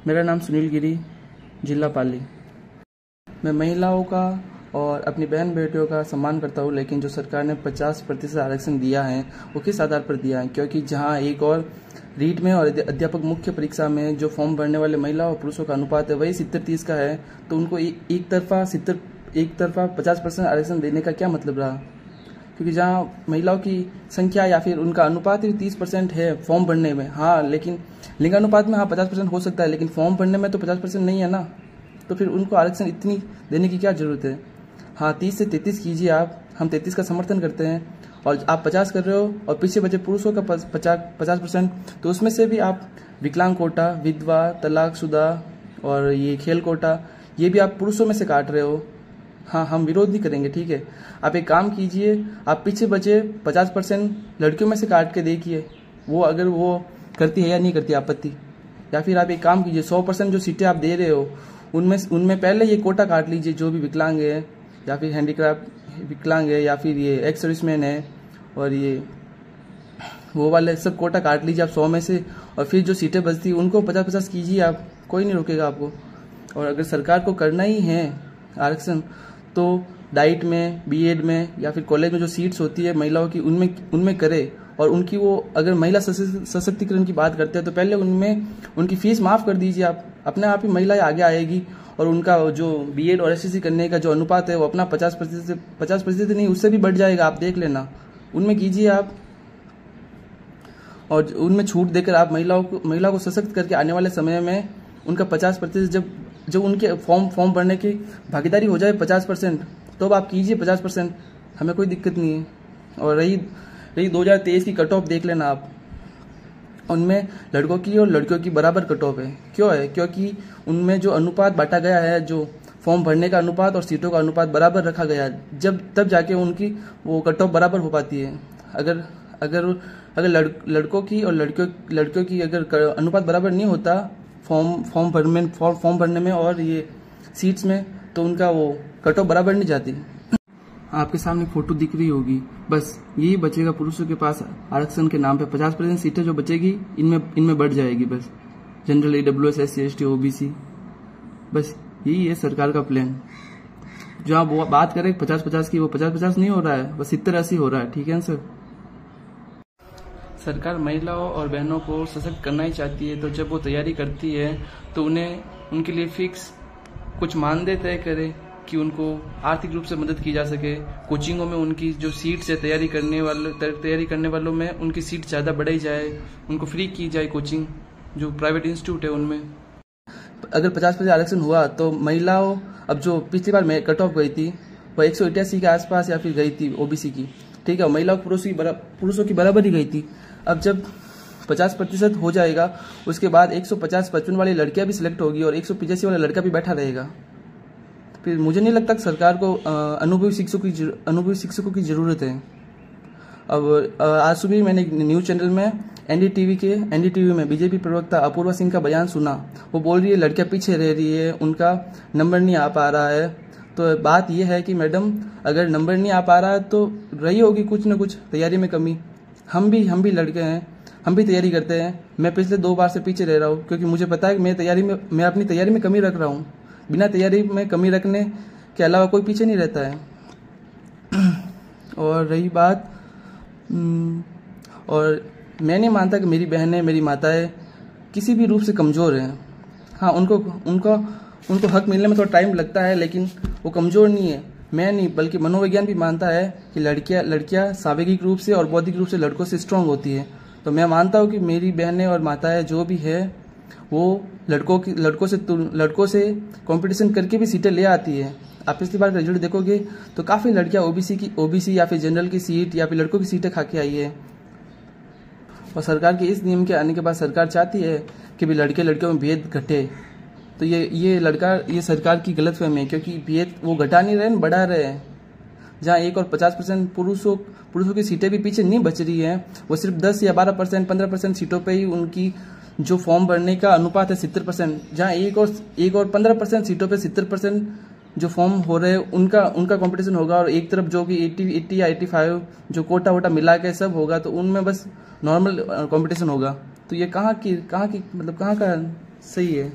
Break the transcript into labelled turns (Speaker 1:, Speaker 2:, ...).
Speaker 1: मेरा नाम सुनील गिरी, जिला पाली। मैं महिलाओं का और अपनी बहन बेटियों का सम्मान करता हूँ, लेकिन जो सरकार ने 50% आरक्षण दिया है वो किस आधार पर दिया है? क्योंकि जहाँ एक और रीट में और अध्यापक मुख्य परीक्षा में जो फॉर्म भरने वाले महिला और पुरुषों का अनुपात है वही 70-30 का है, तो उनको एक तरफा 50% आरक्षण देने का क्या मतलब रहा? क्योंकि जहाँ महिलाओं की संख्या या फिर उनका अनुपात ही 30% है फॉर्म भरने में, हाँ, लेकिन लिंगानुपात में हाँ 50% हो सकता है, लेकिन फॉर्म भरने में तो 50% नहीं है ना, तो फिर उनको आरक्षण इतनी देने की क्या जरूरत है? हाँ, 30 से 33 कीजिए आप, हम 33 का समर्थन करते हैं, और आप 50 कर रहे हो और पीछे बचे पुरुषों का 50%, तो उसमें से भी आप विकलांग कोटा, विधवा, तलाकशुदा और ये खेल कोटा, ये भी आप पुरुषों में से काट रहे हो। हाँ, हम विरोध नहीं करेंगे, ठीक है। आप एक काम कीजिए, आप पीछे बचे 50% लड़कियों में से काट के देखिए, वो अगर वो करती है या नहीं करती आपत्ति। या फिर आप एक काम कीजिए, 100% जो सीटें आप दे रहे हो उनमें पहले ये कोटा काट लीजिए, जो भी विकलांग है या फिर हैंडीक्राफ्ट विकलांग है या फिर ये एक्स सर्विसमैन है और ये वो वाले सब कोटा काट लीजिए आप 100 में से, और फिर जो सीटें बचती उनको 50-50 कीजिए आप, कोई नहीं रोकेगा आपको। और अगर सरकार को करना ही है आरक्षण तो डाइट में, बीएड में या फिर कॉलेज में जो सीट्स होती है महिलाओं की उनमें करे, और उनकी वो अगर महिला सशक्तिकरण की बात करते हैं तो पहले उनमें उनकी फीस माफ़ कर दीजिए आप, अपने आप ही महिलाएं आगे आएगी, और उनका जो बीएड और एसएससी करने का जो अनुपात है वो अपना 50% नहीं उससे भी बढ़ जाएगा, आप देख लेना, उनमें कीजिए आप। और उनमें छूट देकर आप महिलाओं को सशक्त करके आने वाले समय में उनका 50% जब उनके फॉर्म भरने की भागीदारी हो जाए 50%, तो आप कीजिए 50%, हमें कोई दिक्कत नहीं है। और रही 2023 की कट ऑफ देख लेना आप, उनमें लड़कों की और लड़कियों की बराबर कट ऑफ है। क्यों है? क्योंकि उनमें जो अनुपात बांटा गया है, जो फॉर्म भरने का अनुपात और सीटों का अनुपात बराबर रखा गया है, तब जाके उनकी वो कट ऑफ बराबर हो पाती है। अगर लड़कों की और लड़कियों की अगर अनुपात बराबर नहीं होता फॉर्म भरने में और ये सीट्स में, तो उनका वो कट ऑफ बराबर नहीं जाती। आपके सामने फोटो दिख रही होगी, बस यही बचेगा पुरुषों के पास आरक्षण के नाम पे। 50% सीटें जो बचेगी इनमें बढ़ जाएगी, बस general AWS SC ST OBC, बस यही है सरकार का प्लान। जो आप वो बात करें 50-50 की, वो 50-50 नहीं हो रहा है, बस 70-80 हो रहा है, ठीक है सर। सरकार महिलाओं और बहनों को सशक्त करना ही चाहती है, तो जब वो तैयारी करती है तो उन्हें उनके लिए फिक्स कुछ मानदेय तय करे कि उनको आर्थिक रूप से मदद की जा सके। कोचिंगों में उनकी जो सीट्स है तैयारी करने वालों में उनकी सीट ज़्यादा बढ़ाई जाए, उनको फ्री की जाए कोचिंग, जो प्राइवेट इंस्टीट्यूट है उनमें। अगर 50% आरक्षण हुआ तो महिलाओं, अब जो पिछली बार कट ऑफ गई थी वो 188 के आसपास या फिर गई थी ओबीसी की, ठीक है, महिलाओं पुरुषों की बराबर ही गई थी। अब जब 50% हो जाएगा उसके बाद 150-55 वाली लड़कियां भी सिलेक्ट होगी और 185 वाला लड़का भी बैठा रहेगा। फिर मुझे नहीं लगता कि सरकार को अनुभवी शिक्षकों की जरूरत है। अब आज सुबह मैंने एक न्यूज चैनल में एनडीटीवी में बीजेपी प्रवक्ता अपूर्वा सिंह का बयान सुना। वो बोल रही है लड़कियां पीछे रह रही है, उनका नंबर नहीं आ पा रहा है। तो बात यह है कि मैडम, अगर नंबर नहीं आ पा रहा है तो रही होगी कुछ न कुछ तैयारी में कमी। हम भी लड़के हैं, हम भी तैयारी करते हैं। मैं पिछले 2 बार से पीछे रह रहा हूँ क्योंकि मुझे पता है कि मैं अपनी तैयारी में कमी रख रहा हूँ। बिना तैयारी में कमी रखने के अलावा कोई पीछे नहीं रहता है। और रही बात, और मैं नहीं मानता कि मेरी बहनें, मेरी माताएं किसी भी रूप से कमज़ोर हैं। हाँ, उनको हक मिलने में थोड़ा टाइम लगता है, लेकिन वो कमज़ोर नहीं है। मैं नहीं बल्कि मनोविज्ञान भी मानता है कि लड़कियां शारीरिक रूप से और बौद्धिक रूप से लड़कों से स्ट्रांग होती है। तो मैं मानता हूँ कि मेरी बहनें और माताएं जो भी है वो लड़कों से कंपटीशन करके भी सीटें ले आती है। आप पिछली बार का रिजल्ट देखोगे तो काफ़ी लड़कियां ओबीसी या फिर जनरल की सीट या फिर लड़कों की सीटें खा के आई है। और सरकार के इस नियम के आने के बाद सरकार चाहती है कि भी लड़के लड़कियों में भेद घटे। तो ये सरकार की गलतफहमी है, क्योंकि भेद वो घटा नहीं रहे, बढ़ा रहे हैं। जहाँ 1 और 50% पुरुषों की सीटें भी पीछे नहीं बच रही हैं, वो सिर्फ 10 या 12%, 15% सीटों पे ही उनकी जो फॉर्म भरने का अनुपात है 70%। जहाँ 1 और 15% सीटों पे 70% जो फॉर्म हो रहे हैं उनका कंपटीशन होगा, और एक तरफ जो कि 80 या 85 जो कोटा वोटा मिला के सब होगा, तो उनमें बस नॉर्मल कंपटीशन होगा। तो ये कहाँ का सही है?